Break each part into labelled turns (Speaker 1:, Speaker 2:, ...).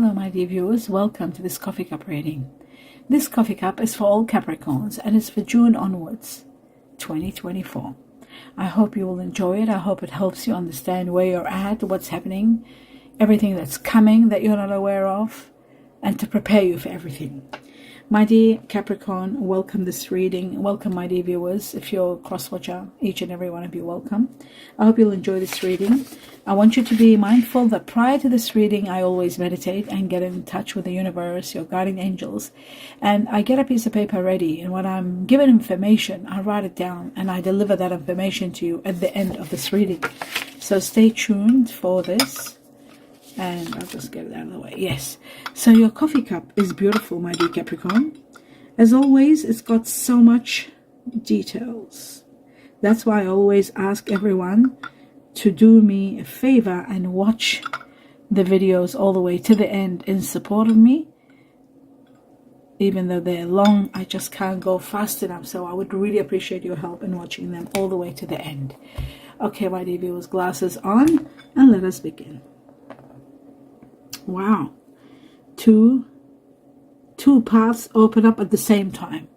Speaker 1: Hello my dear viewers, welcome to this coffee cup reading. This coffee cup is for all Capricorns and it's for June onwards, 2024. I hope you will enjoy it. I hope it helps you understand where you're at, what's happening, everything that's coming that you're not aware of, and to prepare you for everything. My dear Capricorn, welcome this reading. Welcome my dear viewers. If you're a cross-watcher, each and every one of you, welcome. I hope you'll enjoy this reading. I want you to be mindful that prior to this reading, I always meditate and get in touch with the universe, your guardian angels. And I get a piece of paper ready. And when I'm given information, I write it down and I deliver that information to you at the end of this reading. So stay tuned for this. And I'll just get it out of the way. Yes. So your coffee cup is beautiful, my dear Capricorn. As always, it's got so much details. That's why I always ask everyone to do me a favor and watch the videos all the way to the end in support of me. Even though they're long, I just can't go fast enough. So I would really appreciate your help in watching them all the way to the end. Okay, my dear viewers, glasses on, and let us begin. Wow, two paths open up at the same time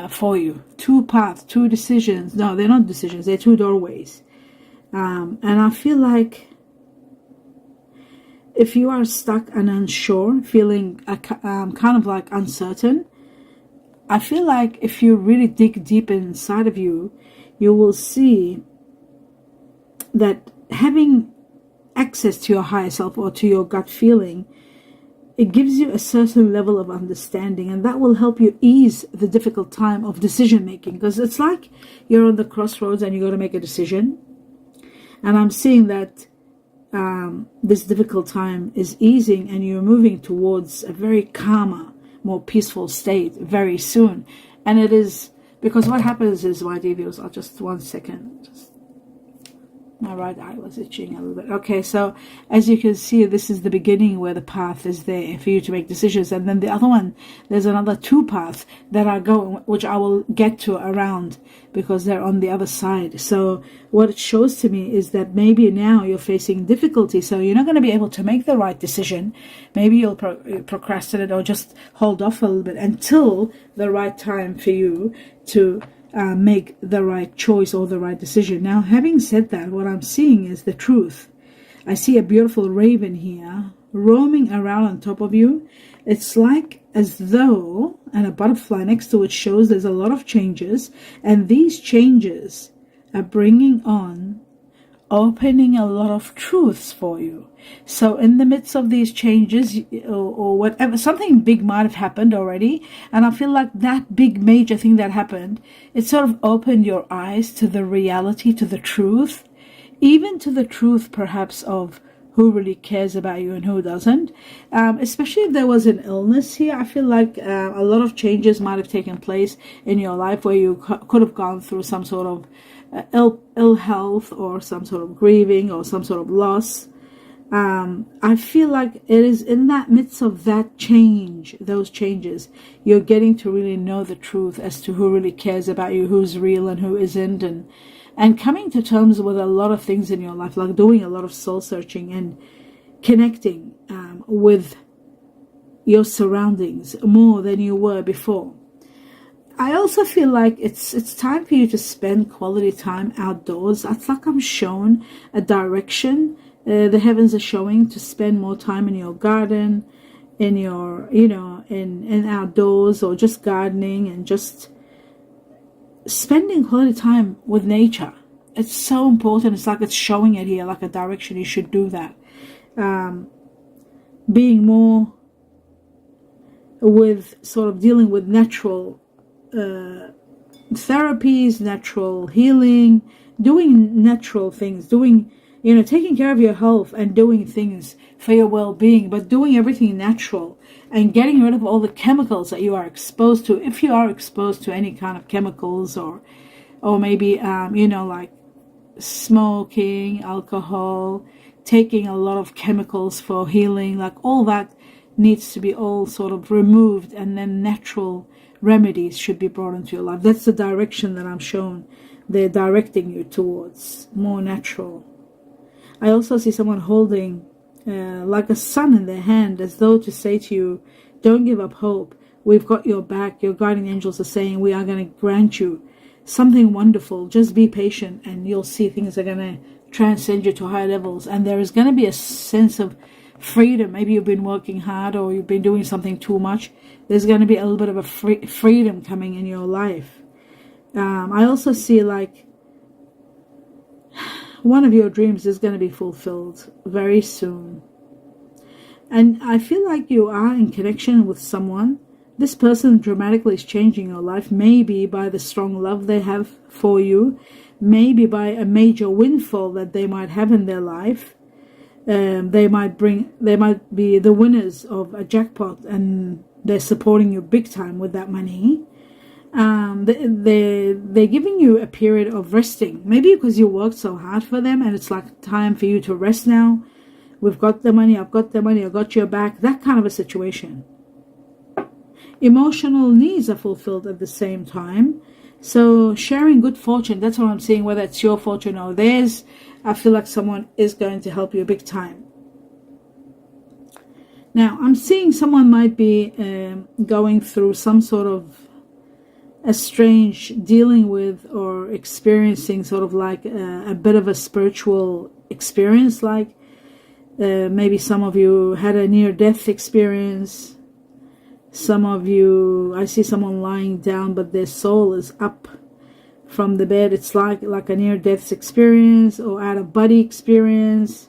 Speaker 1: for you. Two paths, two decisions. No, they're not decisions. They're two doorways. And I feel like if you are stuck and unsure, feeling kind of like uncertain, I feel like if you really dig deep inside of you, you will see that having access to your higher self or to your gut feeling, it gives you a certain level of understanding, and that will help you ease the difficult time of decision making, because it's like you're on the crossroads and you got to make a decision. And I'm seeing that this difficult time is easing and you're moving towards a very calmer, more peaceful state very soon. And it is because what happens is, my dear viewers, I'll just 1 second, my right eye was itching a little bit. Okay, so as you can see, this is the beginning where the path is there for you to make decisions. And then the other one, there's another two paths that are going, which I will get to around because they're on the other side. So what it shows to me is that maybe now you're facing difficulty. So you're not going to be able to make the right decision. Maybe you'll procrastinate or just hold off a little bit until the right time for you to make the right choice or the right decision. Now, having said that, what I'm seeing is the truth. I see a beautiful raven here roaming around on top of you. It's like as though, and a butterfly next to it shows there's a lot of changes, and these changes are bringing on, opening a lot of truths for you. So in the midst of these changes or whatever, something big might have happened already, and I feel like that big major thing that happened, it sort of opened your eyes to the reality, to the truth, even to the truth perhaps of who really cares about you and who doesn't. Especially if there was an illness here, I feel like a lot of changes might have taken place in your life where you could have gone through some sort of ill health or some sort of grieving or some sort of loss. I feel like it is in that midst of that change, those changes, you're getting to really know the truth as to who really cares about you, who's real and who isn't, and coming to terms with a lot of things in your life, like doing a lot of soul searching and connecting with your surroundings more than you were before. I also feel like it's time for you to spend quality time outdoors. It's like I'm shown a direction. The heavens are showing to spend more time in your garden, in your, in outdoors, or just gardening and just spending quality time with nature. It's so important. It's like it's showing it here, like a direction. You should do that. Being more with sort of dealing with natural therapies, natural healing, doing natural things, taking care of your health and doing things for your well-being, but doing everything natural and getting rid of all the chemicals that you are exposed to. If you are exposed to any kind of chemicals or maybe, like smoking, alcohol, taking a lot of chemicals for healing, like all that needs to be all sort of removed, and then natural remedies should be brought into your life. That's the direction that I'm shown. They're directing you towards more natural. I also see someone holding like a sun in their hand, as though to say to you, don't give up hope. We've got your back. Your guardian angels are saying we are going to grant you something wonderful. Just be patient and you'll see things are going to transcend you to higher levels. And there is going to be a sense of freedom. Maybe you've been working hard or you've been doing something too much. There's going to be a little bit of a freedom coming in your life. I also see like one of your dreams is going to be fulfilled very soon. And I feel like you are in connection with someone. This person dramatically is changing your life, maybe by the strong love they have for you, maybe by a major windfall that they might have in their life. They might be the winners of a jackpot and they're supporting you big time with that money. They're giving you a period of resting, maybe because you worked so hard for them and it's like time for you to rest now. We've got the money, I've got the money, I got your back, that kind of a situation. Emotional needs are fulfilled at the same time. So sharing good fortune, that's what I'm seeing, whether it's your fortune or theirs. I feel like someone is going to help you big time. Now, I'm seeing someone might be going through some sort of a strange dealing with or experiencing sort of like a bit of a spiritual experience, like maybe some of you had a near-death experience. Some of you, I see someone lying down, but their soul is up from the bed. It's like a near-death experience or out-of-body experience.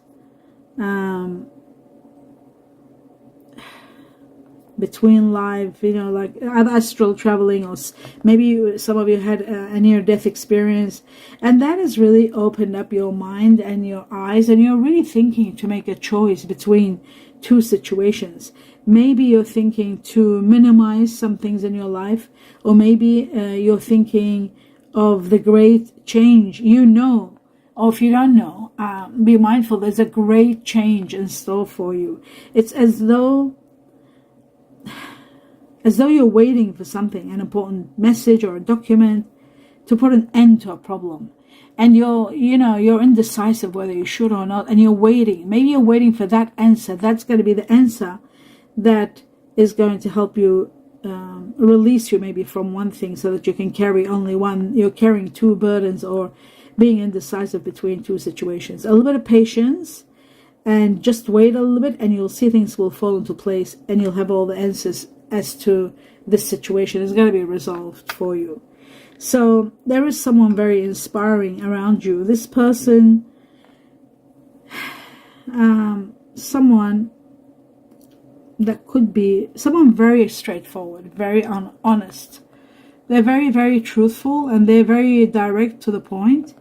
Speaker 1: Between life, like astral traveling, or maybe some of you had a near-death experience. And that has really opened up your mind and your eyes, and you're really thinking to make a choice between two situations. Maybe you're thinking to minimize some things in your life, or maybe you're thinking of the great change, or if you don't know, be mindful, there's a great change in store for you. It's as though you're waiting for something, an important message or a document to put an end to a problem. And you're indecisive whether you should or not, and you're waiting. Maybe you're waiting for that answer. That's going to be the answer that is going to help you release you maybe from one thing so that you can carry only one. You're carrying two burdens or being indecisive between two situations. A little bit of patience and just wait a little bit and you'll see things will fall into place and you'll have all the answers as to this situation. It's going to be resolved for you. So there is someone very inspiring around you. This person, someone that could be someone very straightforward, very honest. They're very, very truthful and they're very direct to the point.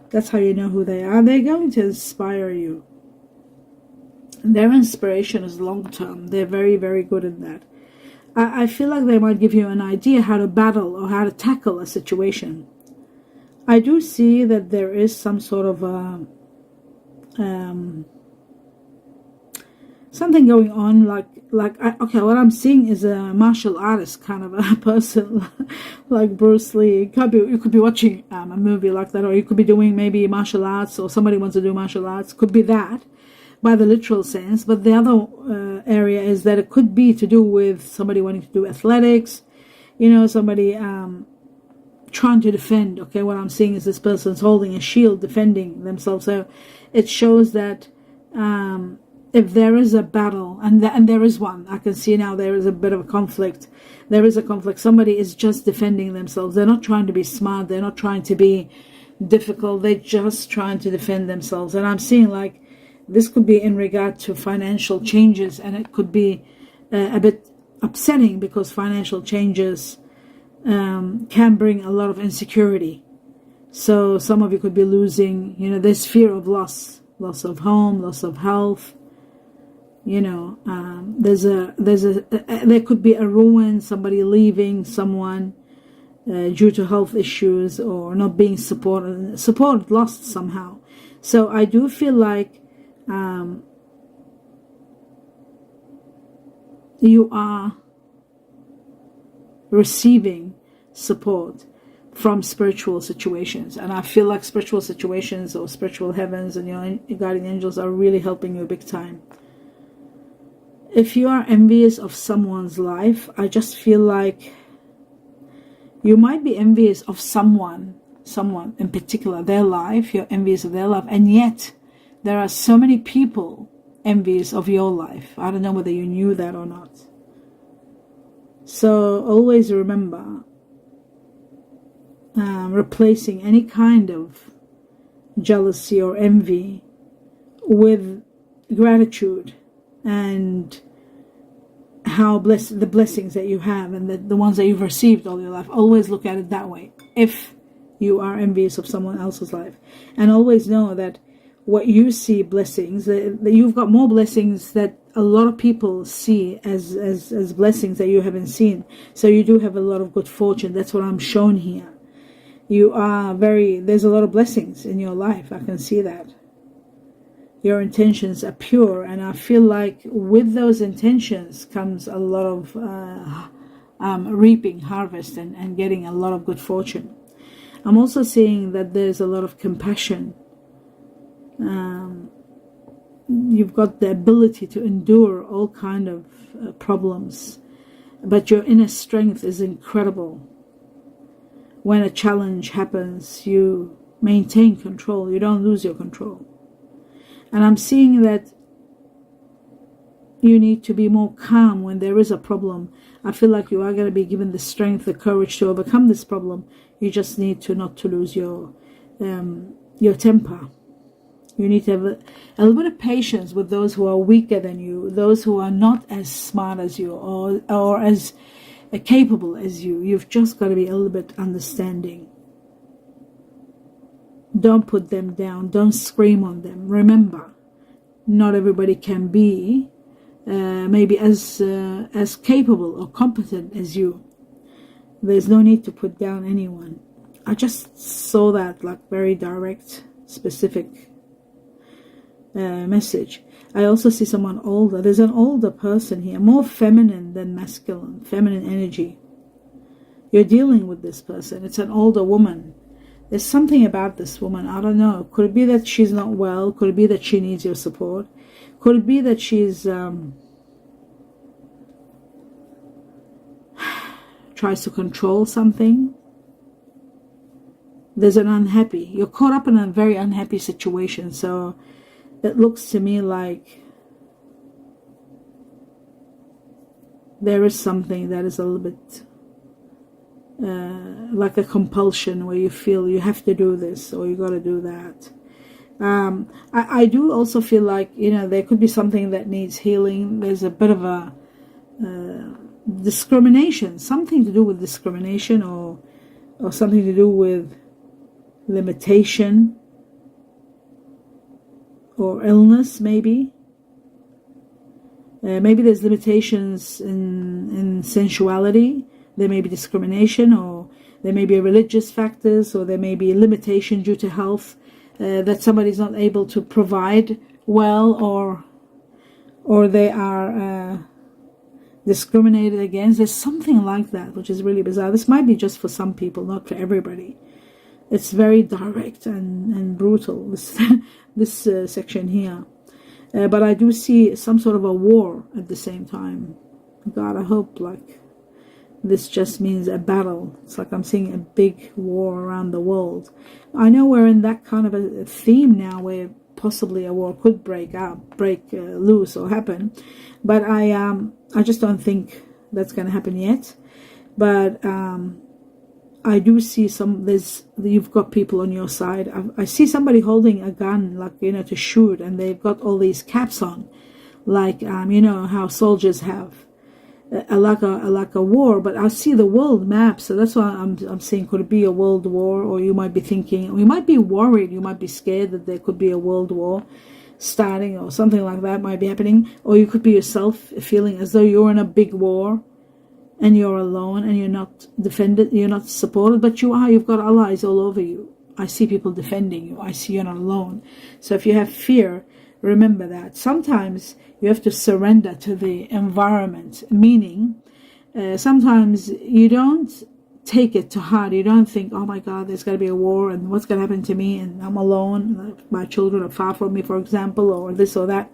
Speaker 1: That's how you know who they are. They're going to inspire you. Their inspiration is long-term. They're very, very good at that. I feel like they might give you an idea how to battle or how to tackle a situation. I do see that there is some sort of something going on, okay, what I'm seeing is a martial artist kind of a person, like Bruce Lee. You could be watching a movie like that, or you could be doing maybe martial arts, or somebody wants to do martial arts. Could be that, by the literal sense. But the other area is that it could be to do with somebody wanting to do athletics, somebody trying to defend. Okay, what I'm seeing is this person's holding a shield, defending themselves. So it shows that if there is a battle, and there is one, I can see now there is a bit of a conflict. There is a conflict. Somebody is just defending themselves. They're not trying to be smart. They're not trying to be difficult. They're just trying to defend themselves. And I'm seeing like this could be in regard to financial changes, and it could be a bit upsetting because financial changes can bring a lot of insecurity. So some of you could be losing, there's fear of loss of home, loss of health. There could be a ruin, somebody leaving someone due to health issues or not being support lost somehow. So I do feel like you are receiving support from spiritual situations, and I feel like spiritual situations or spiritual heavens and your guardian angels are really helping you big time. if you are envious of someone's life, I just feel like you might be envious of someone in particular, their life. You're envious of their life, and yet there are so many people envious of your life. I don't know whether you knew that or not. So always remember, replacing any kind of jealousy or envy with gratitude and how the blessings that you have and the ones that you've received all your life. Always look at it that way if you are envious of someone else's life, and always know that what you see blessings, that you've got more blessings that a lot of people see as blessings that you haven't seen. So you do have a lot of good fortune. That's what I'm shown here. There's a lot of blessings in your life. I can see that. Your intentions are pure, and I feel like with those intentions comes a lot of reaping, harvest, and getting a lot of good fortune. I'm also seeing that there's a lot of compassion. You've got the ability to endure all kind of problems, but your inner strength is incredible. When a challenge happens, you maintain control. You don't lose your control. And I'm seeing that you need to be more calm when there is a problem. I feel like you are going to be given the strength, the courage to overcome this problem. You just need to not to lose your temper. You need to have a little bit of patience with those who are weaker than you, those who are not as smart as you or as capable as you. You've just got to be a little bit understanding. Don't put them down. Don't scream on them. Remember, not everybody can be maybe as capable or competent as you. There's no need to put down anyone. I just saw that like very direct, specific message. I also see someone older. There's an older person here, more feminine than masculine, feminine energy. You're dealing with this person. It's an older woman. There's something about this woman. I don't know. Could it be that she's not well? Could it be that she needs your support? Could it be that she's tries to control something? There's an unhappy. You're caught up in a very unhappy situation. So it looks to me like there is something that is a little bit like a compulsion where you feel you have to do this or you got to do that. I do also feel like, there could be something that needs healing. There's a bit of a discrimination, something to do with discrimination or something to do with limitation or illness, maybe. Maybe there's limitations in sensuality. There may be discrimination, or there may be religious factors, or there may be limitation due to health that somebody's not able to provide well, or they are discriminated against. There's something like that, which is really bizarre. This might be just for some people, not for everybody. It's very direct and brutal, this section here. But I do see some sort of a war at the same time. God, I hope this just means a battle. It's like I'm seeing a big war around the world. I know we're in that kind of a theme now where possibly a war could break loose or happen. But I just don't think that's going to happen yet. But I do see you've got people on your side. I see somebody holding a gun, to shoot, and they've got all these caps on, how soldiers have. Like a war, but I see the world map, so that's why I'm saying, could it be a world war? Or you might be thinking, or you might be worried, you might be scared that there could be a world war starting, or something like that might be happening. Or you could be yourself feeling as though you're in a big war and you're alone and you're not defended, you're not supported, but you've got allies all over you. I see people defending you. I see you're not alone. So if you have fear, remember that. Sometimes you have to surrender to the environment, meaning sometimes you don't take it to heart. You don't think, oh my God, there's going to be a war and what's going to happen to me and I'm alone, my children are far from me, for example, or this or that.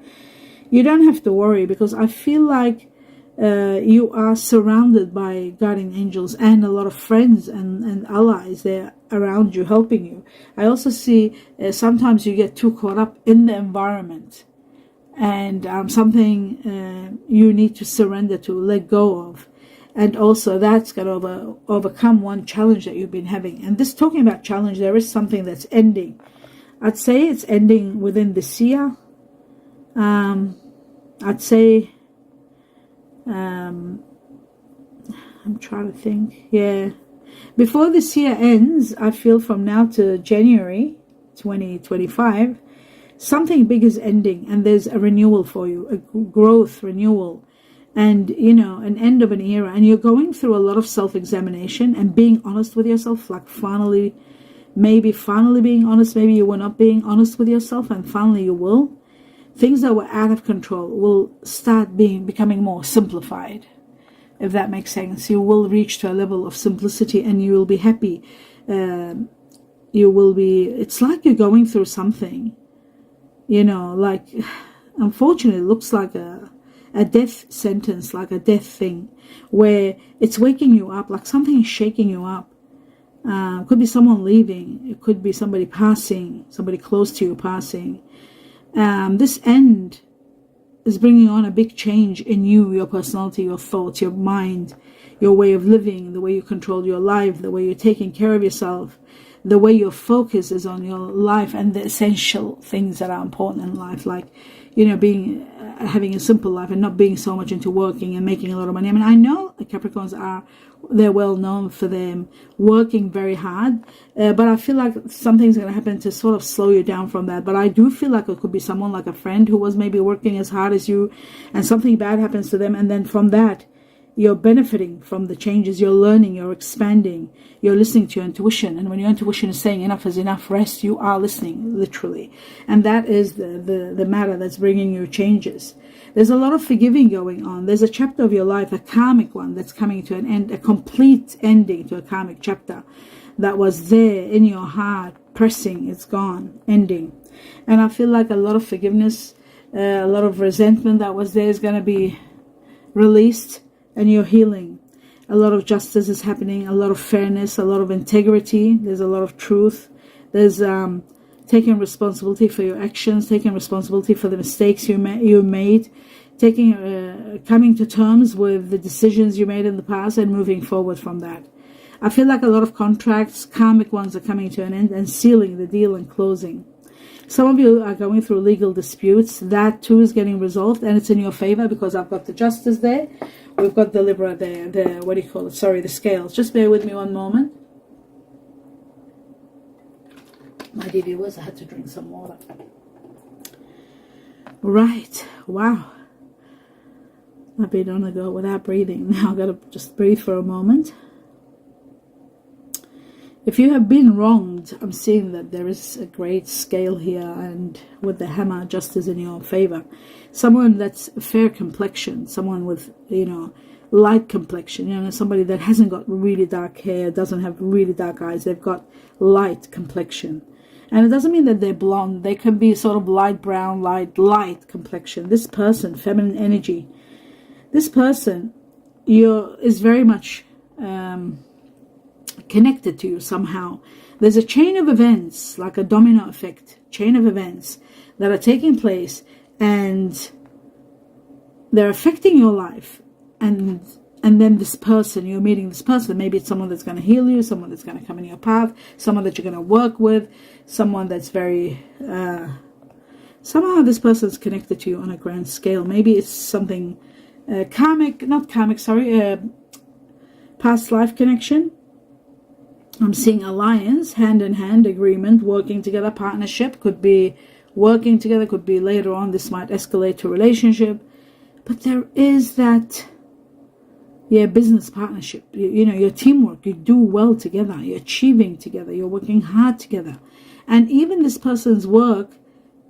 Speaker 1: you don't have to worry, because I feel like you are surrounded by guardian angels and a lot of friends and allies there around you, helping you. I also see sometimes you get too caught up in the environment, and something you need to surrender to, let go of. And also that's going to overcome one challenge that you've been having. And this, talking about challenge, there is something that's ending. I'd say it's ending within this year. I'd say, I'm trying to think, yeah. Before this year ends, I feel from now to January 2025, something big is ending, and there's a renewal for you, a growth, renewal, and, you know, an end of an era. And you're going through a lot of self-examination and being honest with yourself, like finally being honest. Maybe you were not being honest with yourself, and finally you will. Things that were out of control will start becoming more simplified, if that makes sense. You will reach to a level of simplicity, and you will be happy. It's like you're going through something, you know, like, unfortunately, it looks like a death sentence, like a death thing, where it's waking you up, like something is shaking you up. It could be someone leaving. It could be somebody passing, somebody close to you passing. This end is bringing on a big change in you, your personality, your thoughts, your mind, your way of living, the way you control your life, the way you're taking care of yourself, the way your focus is on your life and the essential things that are important in life, like, you know, having a simple life and not being so much into working and making a lot of money. I mean, I know Capricorns they're well known for them working very hard, but I feel like something's going to happen to sort of slow you down from that. But I do feel like it could be someone like a friend who was maybe working as hard as you, and something bad happens to them, and then from that you're benefiting from the changes, you're learning, you're expanding, you're listening to your intuition. And when your intuition is saying enough is enough, rest, you are listening, literally. And that is the matter that's bringing you changes. There's a lot of forgiving going on. There's a chapter of your life, a karmic one, that's coming to an end, a complete ending to a karmic chapter that was there in your heart, pressing, it's gone, ending. And I feel like a lot of forgiveness, a lot of resentment that was there is going to be released, and you're healing. A lot of justice is happening, a lot of fairness, a lot of integrity. There's a lot of truth. There's taking responsibility for your actions, taking responsibility for the mistakes you made, coming to terms with the decisions you made in the past and moving forward from that. I feel like a lot of contracts, karmic ones, are coming to an end and sealing the deal and closing. Some of you are going through legal disputes. That too is getting resolved, and it's in your favor, because I've got the Justice there. We've got the Libra there, the scales. Just bear with me one moment. My dear viewers, I had to drink some water. Right, wow. I've been on a go without breathing. Now I've got to just breathe for a moment. If you have been wronged, I'm seeing that there is a great scale here, and with the hammer, justice in your favor. Someone that's fair complexion, someone with, you know, light complexion, you know, somebody that hasn't got really dark hair, doesn't have really dark eyes, they've got light complexion. And it doesn't mean that they're blonde, they can be sort of light brown, light complexion. This person, feminine energy, this person is very much connected to you somehow. There's a chain of events, like a domino effect, chain of events that are taking place, and they're affecting your life. And then this person, you're meeting this person. Maybe it's someone that's going to heal you, someone that's going to come in your path, someone that you're going to work with, someone that's very somehow this person's connected to you on a grand scale. Maybe it's something past life connection. I'm seeing alliance, hand in hand, agreement, working together, partnership. Could be working together, could be later on this might escalate to relationship. But there is that, business partnership. You know, your teamwork, you do well together, you're achieving together, you're working hard together. And even this person's work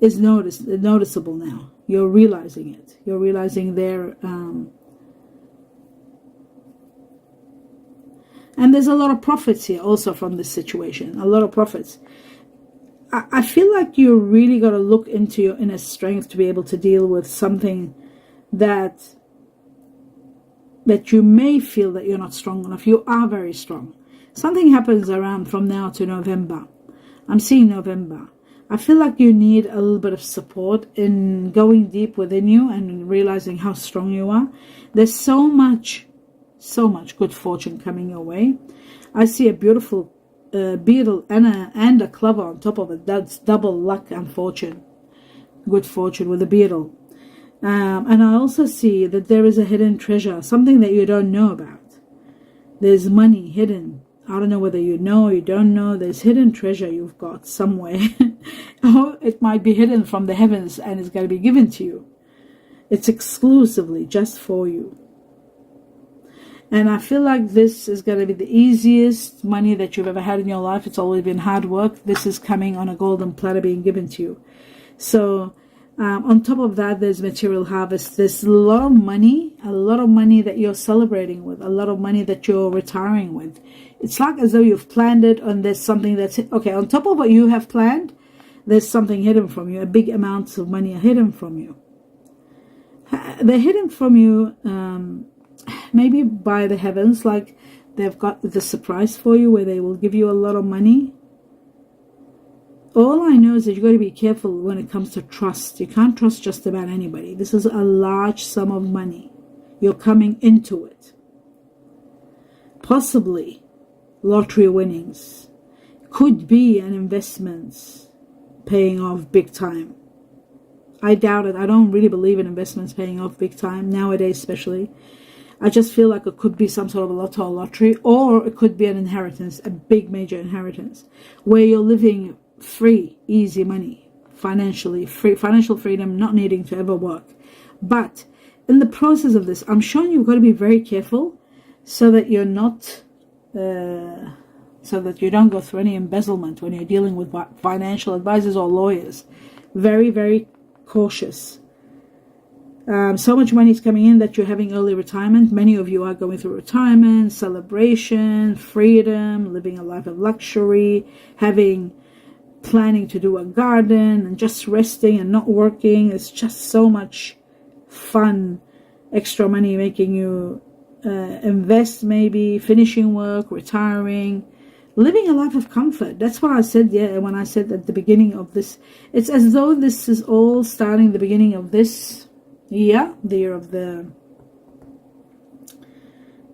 Speaker 1: is noticeable now. You're realizing it. You're realizing their and there's a lot of profits here also from this situation. A lot of profits. I feel like you really got to look into your inner strength to be able to deal with something that you may feel that you're not strong enough. You are very strong. Something happens around from now to November. I'm seeing November. I feel like you need a little bit of support in going deep within you and realizing how strong you are. There's so much good fortune coming your way. I see a beautiful beetle and a clover on top of it. That's double luck and fortune. Good fortune with a beetle. And I also see that there is a hidden treasure, something that you don't know about. There's money hidden. I don't know whether you know or you don't know. There's hidden treasure you've got somewhere. Or it might be hidden from the heavens and it's going to be given to you. It's exclusively just for you. And I feel like this is going to be the easiest money that you've ever had in your life. It's always been hard work. This is coming on a golden platter being given to you. So on top of that, there's material harvest. There's a lot of money that you're celebrating with, a lot of money that you're retiring with. It's like as though you've planned it and there's something that's, okay, on top of what you have planned, there's something hidden from you. A big amounts of money are hidden from you. They're hidden from you maybe by the heavens, like they've got the surprise for you where they will give you a lot of money. All I know is that you've got to be careful when it comes to trust. You can't trust just about anybody. This is a large sum of money. You're coming into it. Possibly lottery winnings. Could be an investment paying off big time. I doubt it. I don't really believe in investments paying off big time, nowadays especially. I just feel like it could be some sort of a lotto or lottery, or it could be an inheritance, a big major inheritance, where you're living free, easy money, financially free, financial freedom, not needing to ever work. But in the process of this, I'm showing you've got to be very careful so that you're not, so that you don't go through any embezzlement when you're dealing with financial advisors or lawyers. Very, very cautious. So much money is coming in that you're having early retirement. Many of you are going through retirement, celebration, freedom, living a life of luxury, planning to do a garden and just resting and not working. It's just so much fun, extra money making you invest, maybe finishing work, retiring, living a life of comfort. That's what I said when I said at the beginning of this. It's as though this is all starting the beginning of this year, the year of the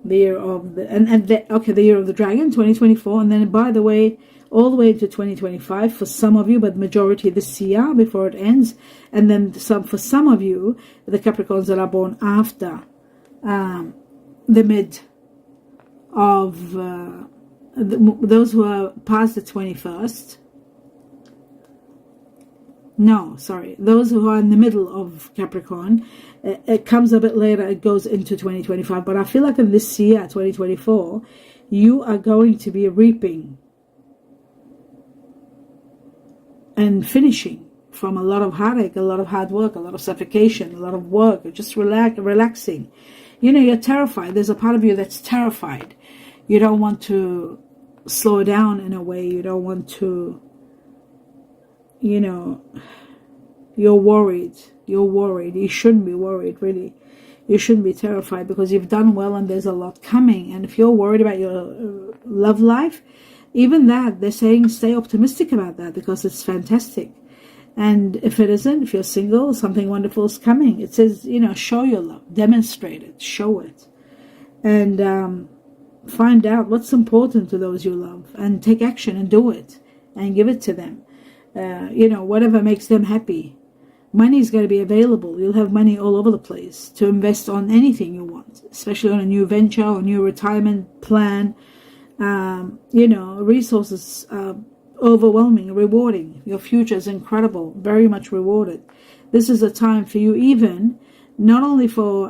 Speaker 1: year of the dragon, 2024, and then by the way, all the way into 2025 for some of you, but majority this year before it ends, and then for some of you, the Capricorns that are born after the mid of those who are past the 21st. No, sorry, those who are in the middle of Capricorn, it comes a bit later, it goes into 2025. But I feel like in this year, 2024, you are going to be reaping and finishing from a lot of heartache, a lot of hard work, a lot of suffocation, a lot of work, just relaxing. You know, you're terrified. There's a part of you that's terrified. You don't want to slow down in a way. You don't want to, you know, you're worried. You shouldn't be worried, really. You shouldn't be terrified because you've done well and there's a lot coming. And if you're worried about your love life, even that, they're saying stay optimistic about that because it's fantastic. And if it isn't, if you're single, something wonderful is coming. It says, you know, show your love, demonstrate it, show it. And find out what's important to those you love and take action and do it and give it to them. You know, whatever makes them happy. Money is going to be available. You'll have money all over the place to invest on anything you want, especially on a new venture or new retirement plan. You know, resources overwhelming, rewarding. Your future is incredible, very much rewarded. This is a time for you, even not only for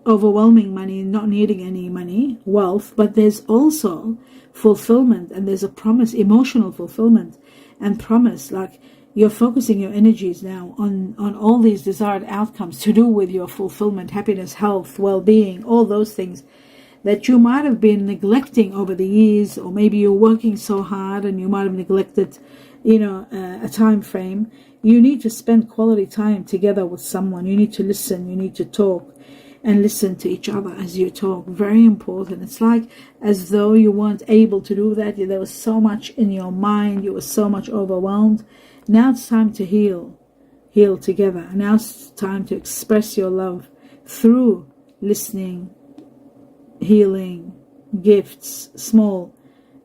Speaker 1: overwhelming money, not needing any money, wealth, but there's also fulfillment, and there's a promise, emotional fulfillment and promise. Like you're focusing your energies now on all these desired outcomes to do with your fulfillment, happiness, health, well-being, all those things that you might have been neglecting over the years, or maybe you're working so hard and you might have neglected a time frame. You need to spend quality time together with someone. You need to listen. You need to talk and listen to each other as you talk. Very important. It's like as though you weren't able to do that. There was so much in your mind. You were so much overwhelmed. Now it's time to heal together. Now it's time to express your love through listening, healing, gifts, small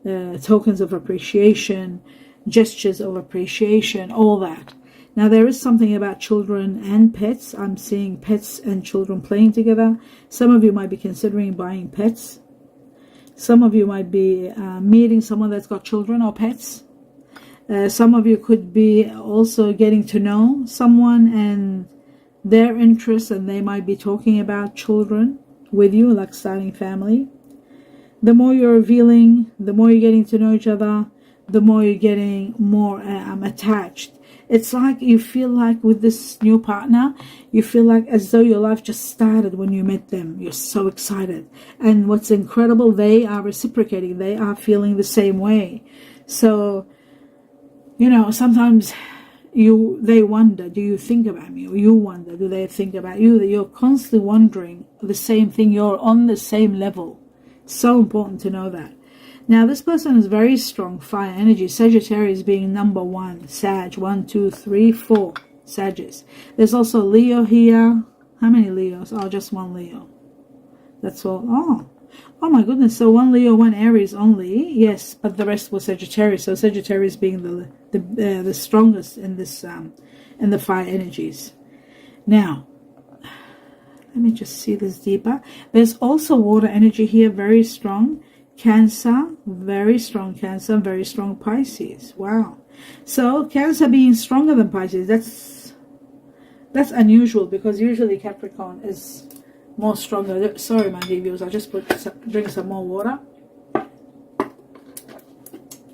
Speaker 1: tokens of appreciation, gestures of appreciation, all that. Now there is something about children and pets. I'm seeing pets and children playing together. Some of you might be considering buying pets. Some of you might be meeting someone that's got children or pets. Some of you could be also getting to know someone and their interests, and they might be talking about children with you, like starting family. The more you're revealing, the more you're getting to know each other, the more you're getting more attached. It's like you feel like with this new partner, you feel like as though your life just started when you met them. You're so excited. And what's incredible, they are reciprocating. They are feeling the same way. So, sometimes they wonder, do you think about me? Or you wonder, do they think about you? That you're constantly wondering the same thing. You're on the same level. So important to know that. Now, this person is very strong fire energy. Sagittarius being number 1. Sag. 1, 2, 3, 4. Sagittarius. There's also Leo here. How many Leos? Oh, just 1 Leo. That's all. Oh my goodness. So 1 Leo, 1 Aries only. Yes, but the rest was Sagittarius. So Sagittarius being the strongest in this in the fire energies. Now, let me just see this deeper. There's also water energy here, very strong. Cancer, very strong Cancer, very strong Pisces. Wow. So Cancer being stronger than Pisces, that's unusual, because usually Capricorn is more stronger. Sorry, my dear viewers, I just drink some more water.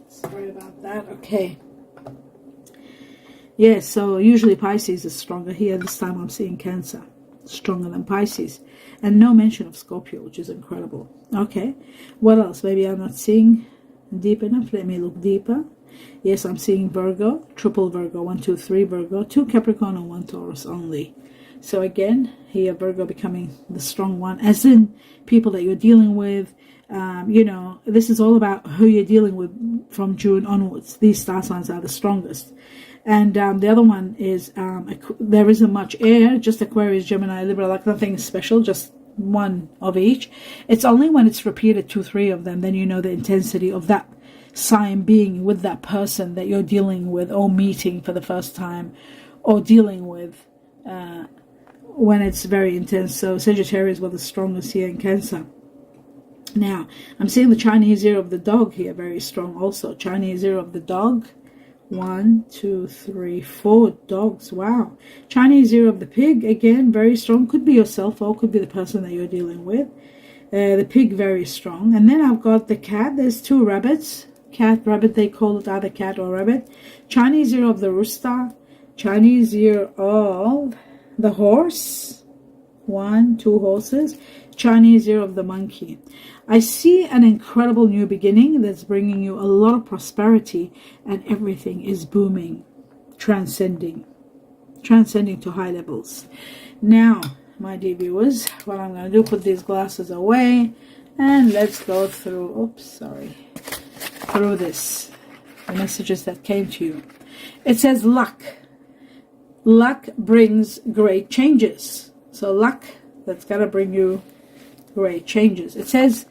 Speaker 1: Sorry about that. Okay. Yeah, so usually Pisces is stronger here. This time I'm seeing Cancer stronger than Pisces, and no mention of Scorpio, which is incredible. Okay, what else? Maybe I'm not seeing deep enough. Let me look deeper. Yes, I'm seeing Virgo, triple Virgo, 1, 2, 3 Virgo, 2 Capricorn and 1 Taurus only. So again, here Virgo becoming the strong one, as in people that you're dealing with. This is all about who you're dealing with from June onwards. These star signs are the strongest. And the other one is there isn't much air, just Aquarius, Gemini, Libra, like nothing special, just one of each. It's only when it's repeated 2, 3 of them, then you know the intensity of that sign being with that person that you're dealing with, or meeting for the first time, or dealing with when it's very intense. So Sagittarius were the strongest here in Cancer. Now, I'm seeing the Chinese year of the dog here, very strong also. Chinese year of the dog. 1, 2, 3, 4 dogs. Wow. Chinese year of the pig, again, very strong. Could be yourself, or could be the person that you're dealing with. The pig, very strong. And then I've got the cat. There's 2 rabbits. Cat, rabbit, they call it either cat or rabbit. Chinese year of the rooster. Chinese year of the horse. 1, 2 horses. Chinese year of the monkey. I see an incredible new beginning that's bringing you a lot of prosperity, and everything is booming, transcending to high levels. Now, my dear viewers, what I'm going to do, put these glasses away, and let's go through, through this, the messages that came to you. It says luck. Luck brings great changes. So luck, that's going to bring you great changes. It says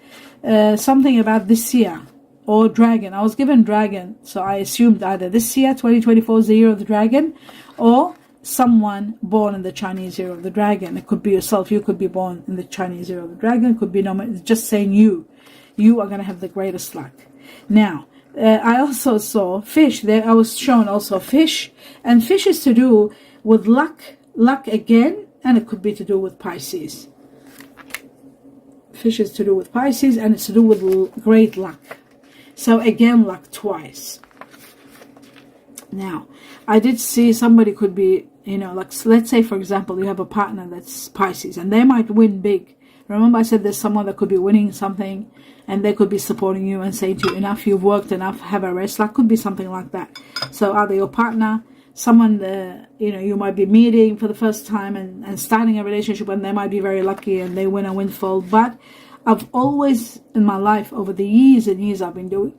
Speaker 1: something about this year, or dragon. I was given dragon, so I assumed either this year, 2024, is the year of the dragon, or someone born in the Chinese year of the dragon. It could be yourself. You could be born in the Chinese year of the dragon. It could be just saying you are going to have the greatest luck. Now, I also saw fish. There I was shown also fish, and fish is to do with luck again, and it could be to do with Pisces. Fish is to do with Pisces, and it's to do with great luck. So again, luck twice. Now, I did see somebody could be, like, let's say, for example, you have a partner that's Pisces, and they might win big. Remember I said there's someone that could be winning something and they could be supporting you and saying to you, enough, you've worked enough, have a rest. Like, could be something like that. So either your partner, someone you might be meeting for the first time and starting a relationship, and they might be very lucky and they win a windfall. But I've always in my life, over the years and years I've been doing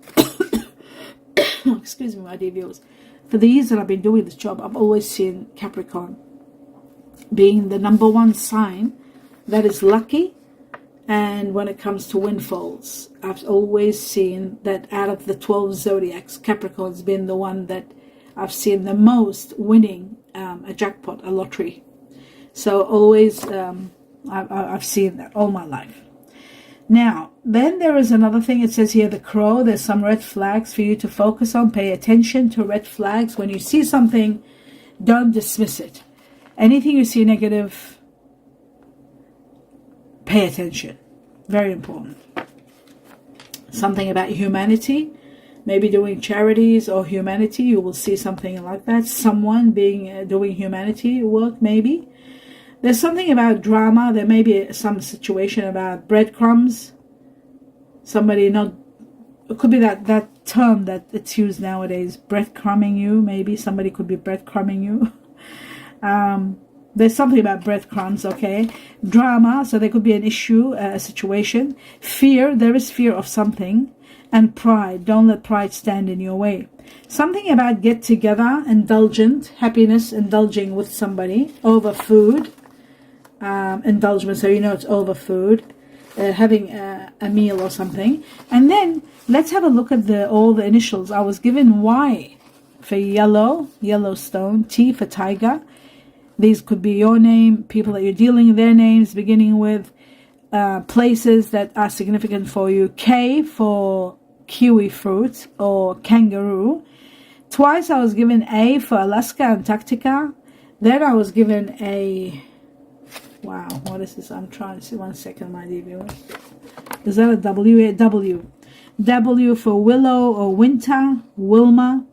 Speaker 1: excuse me, my dear viewers, for the years that I've been doing this job, I've always seen Capricorn being the number one sign that is lucky. And when it comes to windfalls, I've always seen that out of the 12 zodiacs, Capricorn's been the one that I've seen the most winning a jackpot, a lottery. So always I've seen that all my life. Now, then there is another thing. It says here, the crow, there's some red flags for you to focus on. Pay attention to red flags. When you see something, don't dismiss it. Anything you see negative, pay attention. Very important. Something about humanity, maybe doing charities or humanity, you will see something like that. Someone doing humanity work, maybe. There's something about drama. There may be some situation about breadcrumbs. Somebody it could be that term that it's used nowadays, breadcrumbing you, maybe. Somebody could be breadcrumbing you. There's something about breadcrumbs, okay? Drama, so there could be an issue, a situation. Fear, there is fear of something. And pride, don't let pride stand in your way. Something about get together, indulgent, happiness, indulging with somebody, over food, indulgence, so it's over food, having a meal or something. And then let's have a look at all the initials. I was given Y for yellow, Yellowstone, T for tiger. These could be your name, people that you're dealing with, their names, beginning with places that are significant for you. K for kiwi fruit or kangaroo. Twice I was given A for Alaska, Antarctica. Then I was given a... Wow, what is this? I'm trying to see. 1 second, my dear viewers. Is that a W? W. W for willow or winter, Wilma.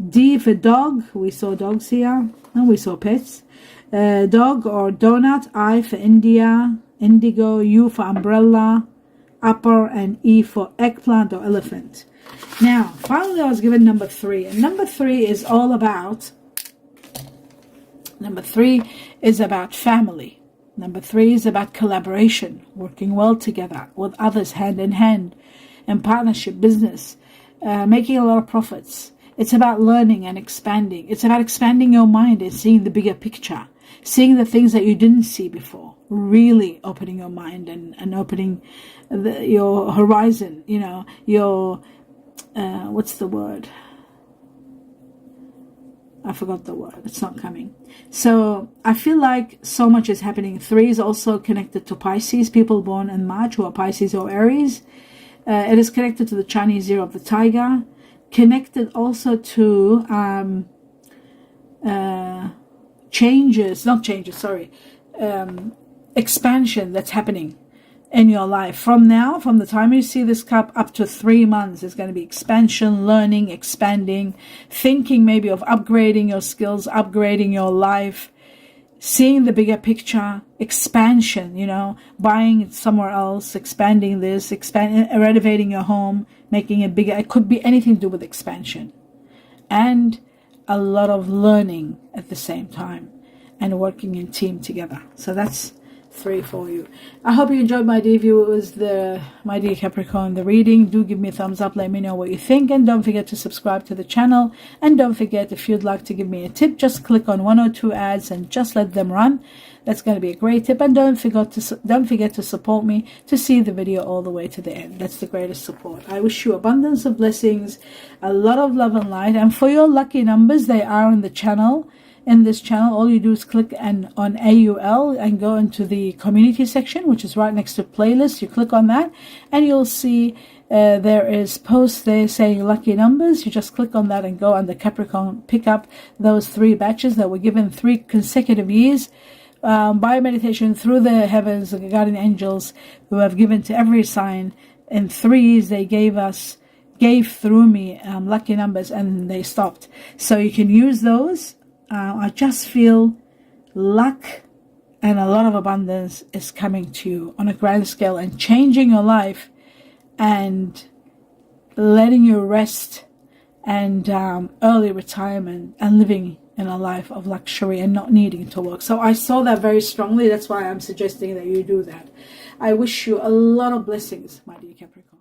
Speaker 1: D for dog. We saw dogs here. And we saw pets. Dog or donut. I for India, indigo. U for umbrella, upper, and E for eggplant or elephant. Now, finally, I was given number 3, and number 3 is all about. Number 3 is about family. Number 3 is about collaboration, working well together with others, hand in hand, in partnership, business, making a lot of profits. It's about learning and expanding. It's about expanding your mind and seeing the bigger picture, seeing the things that you didn't see before, really opening your mind and opening your horizon, your, what's the word? I forgot the word. It's not coming. So I feel like so much is happening. 3 is also connected to Pisces, people born in March who are Pisces or Aries. It is connected to the Chinese year of the tiger. Connected also to expansion that's happening in your life. From the time you see this cup up to 3 months, it's going to be expansion, learning, expanding, thinking maybe of upgrading your skills, upgrading your life, seeing the bigger picture, expansion, buying somewhere else, expanding this, renovating your home, making it bigger. It could be anything to do with expansion. And a lot of learning at the same time and working in team together. So that's 3 for you. I hope you enjoyed, my dear viewers, my dear Capricorn, the reading. Do give me a thumbs up, let me know what you think, and don't forget to subscribe to the channel. And don't forget, if you'd like to give me a tip, just click on 1 or 2 ads and just let them run. That's going to be a great tip. And don't forget to support me to see the video all the way to the end. That's the greatest support. I wish you abundance of blessings, a lot of love and light. And for your lucky numbers, they are in the channel. In this channel, all you do is click on AUL and go into the community section, which is right next to playlist. You click on that and you'll see there is posts there saying lucky numbers. You just click on that and go under Capricorn, pick up those 3 batches that were given 3 consecutive years by meditation through the heavens, the guardian angels who have given to every sign. In 3 years they gave through me lucky numbers, and they stopped. So you can use those. I just feel luck and a lot of abundance is coming to you on a grand scale and changing your life and letting you rest and early retirement and living in a life of luxury and not needing to work. So I saw that very strongly. That's why I'm suggesting that you do that. I wish you a lot of blessings, my dear Capricorn.